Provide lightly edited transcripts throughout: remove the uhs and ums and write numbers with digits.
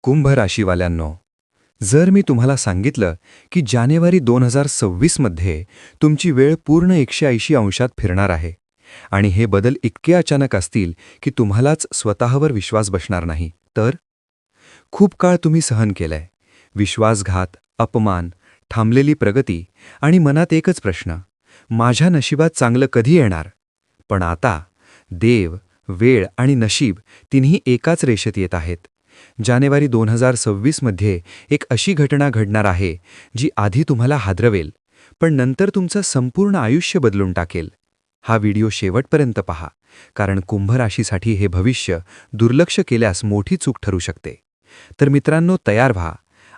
कुंभ राशीवाल्यांनो, जर मी तुम्हाला सांगितलं की जानेवारी 2026 मध्ये तुमची वेळ पूर्ण 180 अंशात फिरणार आहे आणि हे बदल इतके अचानक असतील की तुम्हालाच स्वतःवर विश्वास बसणार नाही, तर खूप काळ तुम्ही सहन केलंय. विश्वासघात, अपमान, थांबलेली प्रगती आणि मनात एकच प्रश्न, माझ्या नशिबात चांगलं कधी येणार? पण आता देव, वेळ आणि नशीब तिन्ही एकाच रेषेत येत आहेत. जानेवारी 2026 मध्ये एक अशी घटना घडणार आहे जी आधी तुम्हाला हादरवेल, पण नंतर तुमचं संपूर्ण आयुष्य बदलून टाकेल. हा व्हिडिओ शेवटपर्यंत पहा, कारण कुंभ राशीसाठी हे भविष्य दुर्लक्ष केल्यास मोठी चूक ठरू शकते. तर मित्रांनो, तयार व्हा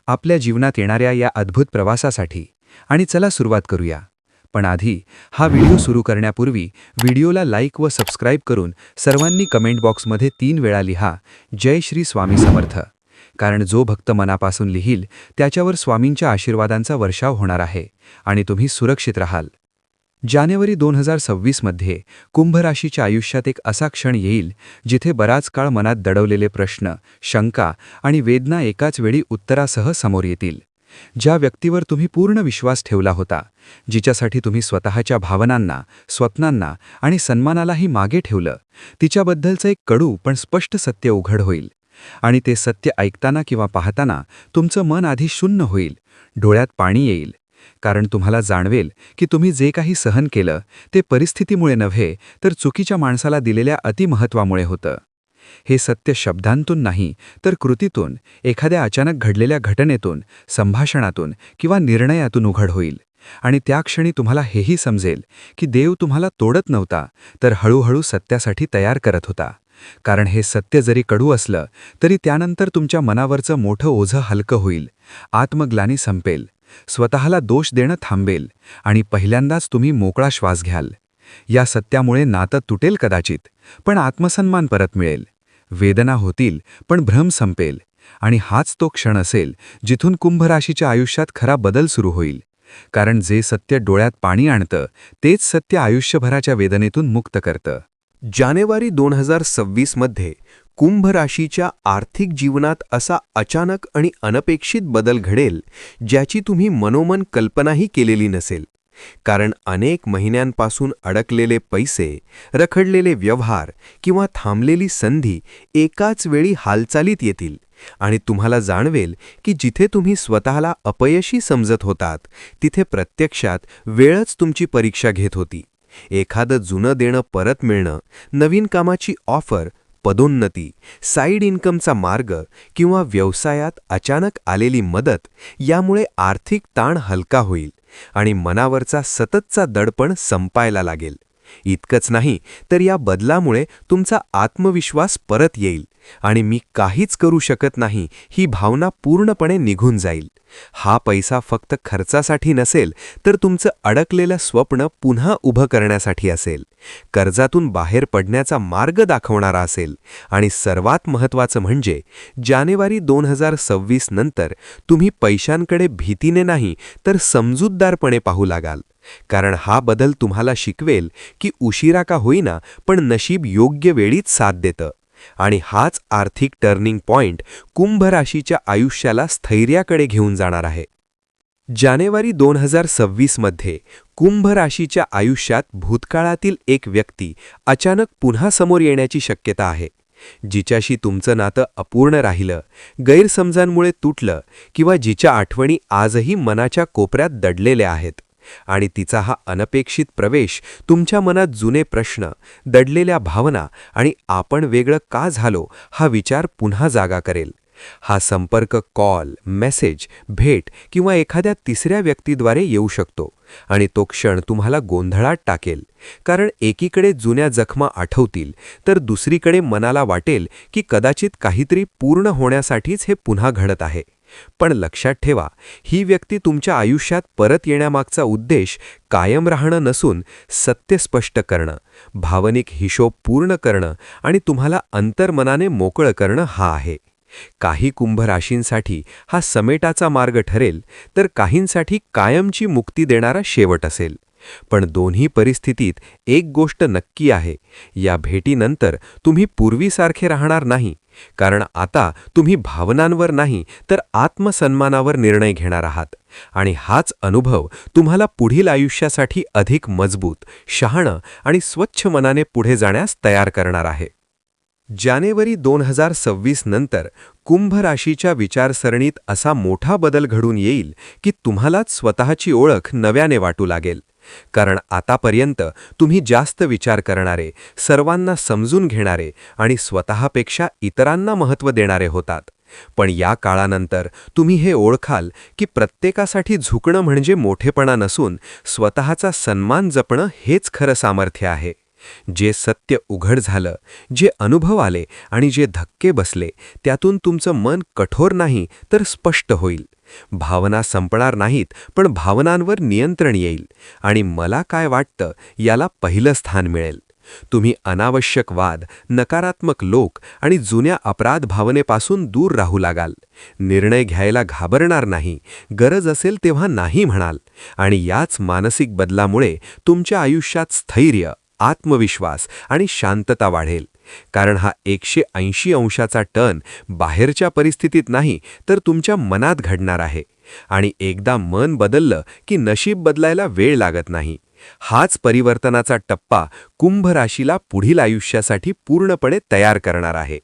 आपल्या जीवनात येणाऱ्या या अद्भुत प्रवासासाठी. आणि चला सुरुवात करूया. पण आधी हा व्हिडिओ सुरू करण्यापूर्वी व्हिडिओला लाईक व सबस्क्राईब करून सर्वांनी कमेंट बॉक्समध्ये 3 वेळा लिहा, जय श्री स्वामी समर्थ. कारण जो भक्त मनापासून लिहील त्याच्यावर स्वामींच्या आशीर्वादांचा वर्षाव होणार आहे आणि तुम्ही सुरक्षित राहाल. जानेवारी 2026 मध्ये कुंभ राशीच्या आयुष्यात एक असा क्षण येईल जिथे बराच काळ मनात दडवलेले प्रश्न, शंका आणि वेदना एकाच वेळी उत्तरासह समोर येतील. ज्या व्यक्तीवर तुम्ही पूर्ण विश्वास ठेवला होता, जिच्यासाठी तुम्ही स्वतःच्या भावनांना, स्वप्नांना आणि सन्मानालाही मागे ठेवलं, तिच्याबद्दलचं एक कडू पण स्पष्ट सत्य उघड होईल. आणि ते सत्य ऐकताना किंवा पाहताना तुमचं मन आधी शून्य होईल, डोळ्यात पाणी येईल. कारण तुम्हाला जाणवेल की तुम्ही जे काही सहन केलं ते परिस्थितीमुळे नव्हे, तर चुकीच्या माणसाला दिलेल्या अतिमहत्वामुळे होतं. हे सत्य शब्दांतून नाही, तर कृतीतून, एखाद्या अचानक घडलेल्या घटनेतून, संभाषणातून किंवा निर्णयातून उघड होईल. आणि त्या क्षणी तुम्हाला हेही समजेल की देव तुम्हाला तोडत नव्हता, तर हळूहळू सत्यासाठी तयार करत होता. कारण हे सत्य जरी कडू असलं तरी त्यानंतर तुमच्या मनावरचं मोठं ओझं हलकं होईल, आत्मग्लानी संपेल, स्वतःला दोष देणं थांबेल आणि पहिल्यांदाच तुम्ही मोकळा श्वास घ्याल. या सत्यामुळे नातं तुटेल कदाचित, पण आत्मसन्मान परत मिळेल. वेदना होतील, पण भ्रम संपेल. आणि हाच तो क्षण असेल जिथून कुंभ राशीच्या आयुष्यात खरा बदल सुरू होईल. कारण जे सत्य डोळ्यात पाणी आणतं, तेच सत्य आयुष्यभराच्या वेदनेतून मुक्त करतं. जानेवारी 2026 मध्ये कुंभ राशीच्या आर्थिक जीवनात असा अचानक आणि अनपेक्षित बदल घडेल ज्याची तुम्ही मनोमन कल्पनाही केलेली नसेल. कारण अनेक महिन्यांपासून अडकलेले पैसे, रखडलेले व्यवहार किंवा थांबलेली संधी एकाच वेळी हालचालीत येतील आणि तुम्हाला जाणवेल की जिथे तुम्ही स्वतःला अपयशी समजत होतात, तिथे प्रत्यक्षात वेळच तुमची परीक्षा घेत होती. एखादं जुनं देणं परत मिळणं, नवीन कामाची ऑफर, पदोन्नती, साईड इन्कमचा मार्ग किंवा व्यवसायात अचानक आलेली मदत यामुळे आर्थिक ताण हलका होईल आणि मनावरचा सततचा दडपण संपायला लागेल. इतकंच नाही, तर या बदलामुळे तुमचा आत्मविश्वास परत येईल आणि मी काहीच करू शकत नाही ही भावना पूर्णपणे निघून जाईल. हा पैसा फक्त खर्चासाठी नसेल, तर तुमचं अडकलेलं स्वप्न पुन्हा उभं करण्यासाठी असेल, कर्जातून बाहेर पडण्याचा मार्ग दाखवणारा असेल. आणि सर्वात महत्त्वाचं म्हणजे जानेवारी 2026 नंतर तुम्ही पैशांकडे भीतीने नाही, तर समजूतदारपणे पाहू लागाल. कारण हा बदल तुम्हाला शिकवेल की उशिरा का होईना, पण नशीब योग्य वेळीच साथ देतं. आणि हाच आर्थिक टर्निंग पॉइंट कुंभ राशीच्या आयुष्याला स्थैर्याकडे घेऊन जाणार आहे. जानेवारी 2026 मध्ये कुंभ राशीच्या आयुष्यात भूतकाळातील एक व्यक्ती अचानक पुन्हा समोर येण्याची शक्यता आहे. जिच्याशी तुमचं नातं अपूर्ण राहिलं, गैरसमजांमुळे तुटलं किंवा जिच्या आठवणी आजही मनाच्या कोपऱ्यात दडलेल्या आहेत. आणि तिचा हा अनपेक्षित प्रवेश तुमच्या मनात जुने प्रश्न, दडलेल्या भावना आणि आपण वेगळं का झालो हा विचार पुन्हा जागा करेल. हा संपर्क कॉल, मेसेज, भेट किंवा एखाद्या तिसऱ्या व्यक्तीद्वारे येऊ शकतो आणि तो क्षण तुम्हाला गोंधळात टाकेल. कारण एकीकडे जुन्या जखमा आठवतील, तर दुसरीकडे मनाला वाटेल की कदाचित काहीतरी पूर्ण होण्यासाठीच हे पुन्हा घडत आहे. पण लक्षात ठेवा, ही व्यक्ती तुमच्या आयुष्यात परत येण्यामागचा उद्देश कायम राहणं नसून सत्य स्पष्ट करणं, भावनिक हिशोब पूर्ण करणं आणि तुम्हाला अंतर्मनाने मोकळं करणं हा आहे. काही कुंभ राशींसाठी हा समेटाचा मार्ग ठरेल, तर काहींसाठी कायमची मुक्ती देणारा शेवट असेल. पण दोन्ही परिस्थितीत एक गोष्ट नक्की आहे, या भेटीनंतर तुम्ही पूर्वीसारखे राहणार नाही, कारण आता तुम्ही भावनांवर नाही तर आत्मसन्मानावर निर्णय घेणार आहात आणि हाच अनुभव तुम्हाला पुढील आयुष्यासाठी अधिक मजबूत, शहाणं आणि स्वच्छ मनाने पुढे जाण्यास तयार करणार आहे. जानेवारी 2026 नंतर कुंभ राशीच्या विचारसरणीत असा मोठा बदल घडून येईल की तुम्हालाच स्वतःची ओळख नव्याने वाटू लागेल. कारण आतापर्यंत तुम्ही जास्त विचार करणारे, सर्वांना समजून घेणारे आणि स्वतःपेक्षा इतरांना महत्त्व देणारे होतात. पण या काळानंतर तुम्ही हे ओळखाल की प्रत्येकासाठी झुकणं म्हणजे मोठेपणा नसून स्वतःचा सन्मान जपणं हेच खरं सामर्थ्य आहे. जे सत्य उघड झालं, जे अनुभव आले आणि जे धक्के बसले, त्यातून तुमचं मन कठोर नाही तर स्पष्ट होईल. भावना संपणार नाहीत, पण भावनांवर नियंत्रण येईल आणि मला काय वाटतं याला पहिलं स्थान मिळेल. तुम्ही अनावश्यक वाद, नकारात्मक लोक आणि जुन्या अपराध भावनेपासून दूर राहू लागाल. निर्णय घ्यायला घाबरणार नाही, गरज असेल तेव्हा नाही म्हणाल आणि याच मानसिक बदलामुळे तुमच्या आयुष्यात स्थैर्य, आत्मविश्वास आणि शांतता वाढेल. कारण हा 180 अंशाचा टर्न बाहेरच्या परिस्थितीत नाही तर तुमच्या मनात घडणार आहे. आणि एकदा मन बदललं की नशीब बदलायला वेळ लागत नाही. हाच परिवर्तनाचा टप्पा कुंभ राशीला पुढील आयुष्यासाठी पूर्णपणे तयार करणार आहे.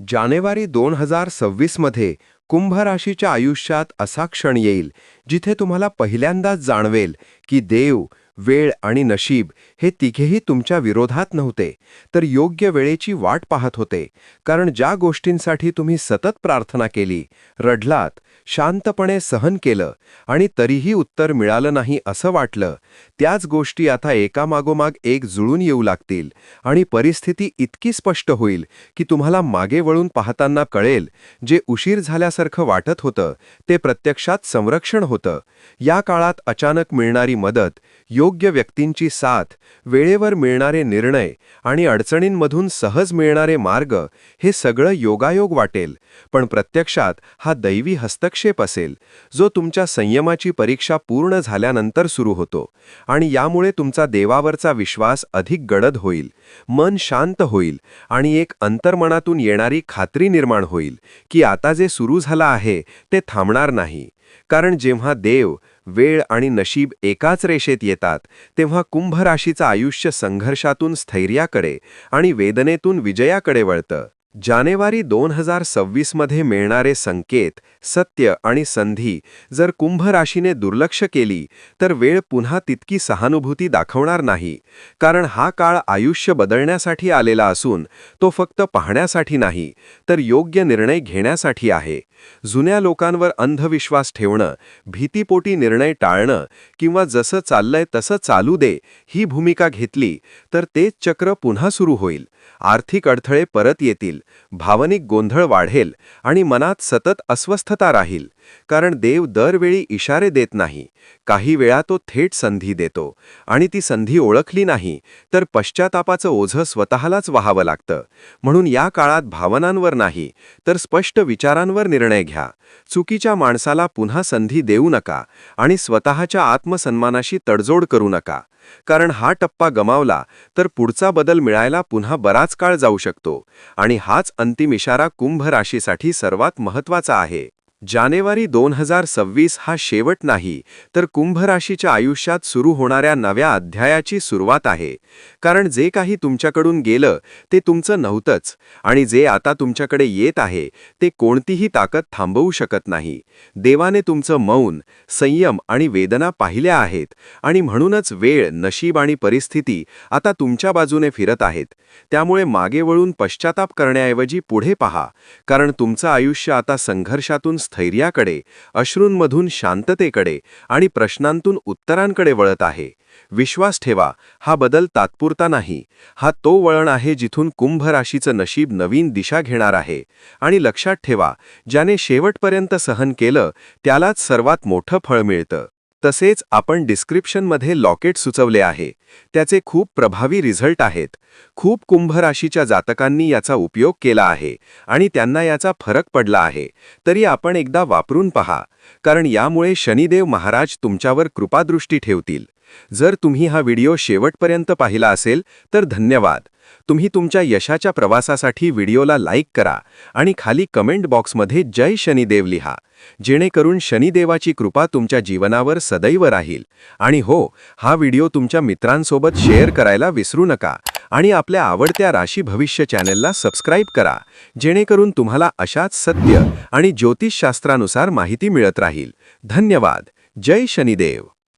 जानेवारी 2026 मध्ये कुंभ राशीच्या आयुष्यात असा क्षण येईल जिथे तुम्हाला पहिल्यांदाच जाणवेल की देव, वेळ आणि नशीब हे तिघेही तुमच्या विरोधात नव्हते, तर योग्य वेळेची वाट पाहत होते. कारण ज्या गोष्टींसाठी तुम्ही सतत प्रार्थना केली, रडलात, शांतपणे सहन केलं आणि तरीही उत्तर मिळालं नाही असं वाटलं, त्याच गोष्टी आता एकामागोमाग एक जुळून येऊ लागतील आणि परिस्थिती इतकी स्पष्ट होईल की तुम्हाला मागे वळून पाहताना कळेल, जे उशीर झाल्यासारखं वाटत होतं ते प्रत्यक्षात संरक्षण होतं. या काळात अचानक मिळणारी मदत, योग्य व्यक्तींची साथ, वेळेवर मिळणारे निर्णय आणि अडचणींमधून सहज मिळणारे मार्ग हे सगळं योगायोग वाटेल. पण प्रत्यक्षात हा दैवी हस्तक्षेप असेल, जो तुमच्या संयमाची परीक्षा पूर्ण झाल्यानंतर सुरू होतो आणि यामुळे तुमचा देवावरचा विश्वास अधिक गडद होईल, मन शांत होईल आणि एक अंतर्मनातून येणारी खात्री निर्माण होईल की आता जे सुरू झालं आहे ते थांबणार नाही. कारण जेव्हा देव, वेळ आणि नशीब एकाच रेषेत येतात तेव्हा कुंभ राशीचं आयुष्य संघर्षातून स्थैर्याकडे आणि वेदनेतून विजयाकडे वळतं. जानेवारी 2026 मध्ये मिळणारे संकेत, सत्य आणि संधी जर कुंभ राशीने दुर्लक्ष केली तर वेळ पुन्हा तितकी सहानुभूती दाखवणार नाही. कारण हा काळ आयुष्य बदलण्यासाठी आलेला असून तो फक्त पाहण्यासाठी नाही तर योग्य निर्णय घेण्यासाठी आहे. जुन्या लोकांवर अंधविश्वास ठेवणं, भीतीपोटी निर्णय टाळणं किंवा जसं चाललंय तसं चालू दे ही भूमिका घेतली तर तेच चक्र पुन्हा सुरू होईल. आर्थिक अडथळे परत येतील, भावनिक गोंधळ वाढेल आणि मनात सतत अस्वस्थता राहील. कारण देव दरवेळी इशारे देत नाही, काही वेळा तो थेट संधी देतो आणि ती संधी ओळखली नाही तर पश्चातापाचं ओझं स्वतःलाच वहावं लागतं. म्हणून या काळात भावनांवर नाही तर स्पष्ट विचारांवर निर्णय घ्या. चुकीच्या माणसाला पुन्हा संधी देऊ नका आणि स्वतःच्या आत्मसन्मानाशी तडजोड करू नका. कारण हा टप्पा गमावला तर पुढचा बदल मिळायला पुन्हा बराच काळ जाऊ शकतो आणि हाच अंतिम इशारा कुंभ राशीसाठी सर्वात महत्त्वाचा आहे. जानेवारी 2026 हा शेवट नाही तर कुंभ राशीच्या आयुष्यात सुरू होणाऱ्या नव्या अध्यायाची सुरुवात आहे. कारण जे काही तुमच्याकडून गेलं ते तुमचं नव्हतंच आणि जे आता तुमच्याकडे येत आहे ते कोणतीही ताकद थांबवू शकत नाही. देवाने तुमचं मौन, संयम आणि वेदना पाहिल्या आहेत आणि म्हणूनच वेळ, नशीब आणि परिस्थिती आता तुमच्या बाजूने फिरत आहेत. त्यामुळे मागे वळून पश्चाताप करण्याऐवजी पुढे पहा. कारण तुमचं आयुष्य आता संघर्षातून स्थैर्याकडे, अश्रूंमधून शांततेकडे आणि प्रश्नांतून उत्तरांकडे वळत आहे. विश्वास ठेवा, हा बदल तात्पुरता नाही. हा तो वळण आहे जिथून कुंभ राशीचं नशीब नवीन दिशा घेणार आहे. आणि लक्षात ठेवा, ज्याने शेवटपर्यंत सहन केलं त्यालाच सर्वात मोठं फळ मिळतं. तसेच आपण डिस्क्रिप्शनमध्ये लॉकेट सुचवले आहे. त्याचे खूप प्रभावी रिझल्ट आहेत. खूप कुंभ राशीच्या जातकांनी याचा उपयोग केला आहे आणि त्यांना याचा फरक पडला आहे. तरी आपण एकदा वापरून पहा, कारण यामुळे शनिदेव महाराज तुमच्यावर कृपादृष्टी ठेवतील. जर तुम्ही हा व्हिडिओ शेवटपर्यंत पाहिला असेल तर धन्यवाद. तुम्ही तुमच्या यशाच्या प्रवासासाठी व्हिडिओला लाईक करा आणि खाली कमेंट बॉक्समध्ये जय शनिदेव लिहा, जेणेकरून शनिदेवाची कृपा तुमच्या जीवनावर सदैव राहील. आणि हो, हा व्हिडिओ तुमच्या मित्रांसोबत शेअर करायला विसरू नका आणि आपल्या आवडत्या राशी भविष्य चॅनलला सबस्क्राईब करा, जेणेकरून तुम्हाला अशाच सत्य आणि ज्योतिषशास्त्रानुसार माहिती मिळत राहील. धन्यवाद. जय शनिदेव.